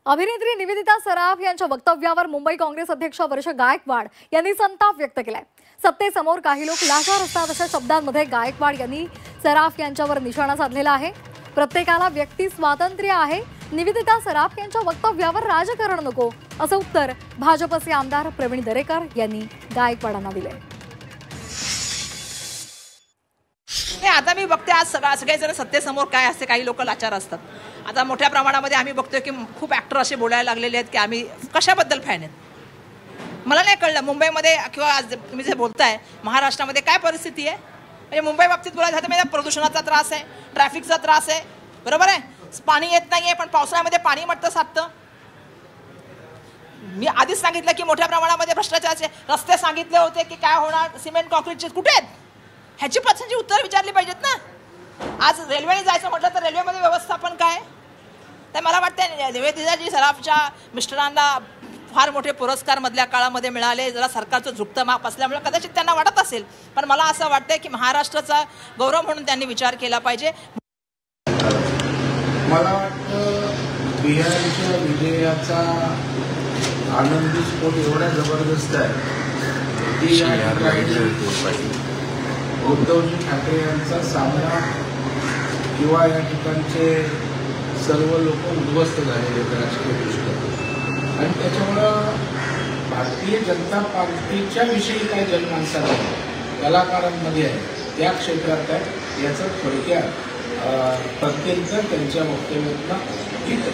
अभिनेत्री निवेदिता सराफ यांच्या वक्तव्यावर मुंबई काँग्रेस अध्यक्ष वर्ष गायकवाड यांनी संताप व्यक्त केलाय। सत्तेसमोर काही लोक लाचार असतात अशा शब्दांमध्ये गायकवाड यांनी सराफ यांच्यावर निशाणा साधलेला आहे। प्रत्येकाला व्यक्ती स्वातंत्र्य आहे, निवेदिता सराफ यांच्या वक्तव्यावर राजकारण नको असं उत्तर भाजपचे आमदार प्रवीण दरेकर यांनी गायकवाडांना दिले। आता मी बघते आज सगळे जण सत्तेसमोर काय असते, काही लोक लाचार असतात। आता मोठ्या प्रमाणामध्ये आम्ही बघतोय की खूप ॲक्टर असे बोलायला लागलेले आहेत की आम्ही कशाबद्दल फॅन आहेत। मला नाही कळलं मुंबईमध्ये किंवा आज तुम्ही जे बोलताय महाराष्ट्रामध्ये काय परिस्थिती आहे। म्हणजे मुंबई बाबतीत बोलायचं झालं म्हणजे प्रदूषणाचा त्रास आहे, ट्रॅफिकचा त्रास आहे, बरोबर आहे। पाणी येत नाहीये पण पावसाळ्यामध्ये पाणी मट्ट साधतं। मी आधीच सांगितलं की मोठ्या प्रमाणामध्ये भ्रष्टाचाराचे रस्ते सांगितले होते की काय होणार, सिमेंट कॉन्क्रीटचे कुठे आहेत ह्याची पक्षांची उत्तर विचारली पाहिजेत ना। आज रेल्वेने जायचं म्हटलं तर रेल्वेमध्ये व्यवस्थापन काय, तर मला वाटतं निवेदिताजी सराफच्या मिस्टरांना फार मोठे पुरस्कार मधल्या काळामध्ये मिळाले, जरा सरकारचं झुकतं माप असल्यामुळे कदाचित त्यांना वाटत असेल, पण मला असं वाटतंय की महाराष्ट्राचा गौरव म्हणून त्यांनी विचार केला पाहिजे। मला वाटतं बिहारच्या विजयाचा आनंदी स्फोट एवढा जबरदस्त आहे की उद्धवजी ठाकरे यांचा सामना किंवा या ठिकाणचे सर्व लोक उद्ध्वस्त झालेले राजकीय दृष्ट्या, आणि त्याच्यामुळं भारतीय जनता पार्टीच्या विषयी काय जनमानसात आहे, कलाकारांमध्ये आहे, त्या क्षेत्रात आहे, याचं थोडक्यात प्रत्येक त्यांच्या वक्तव्यातनं येतं।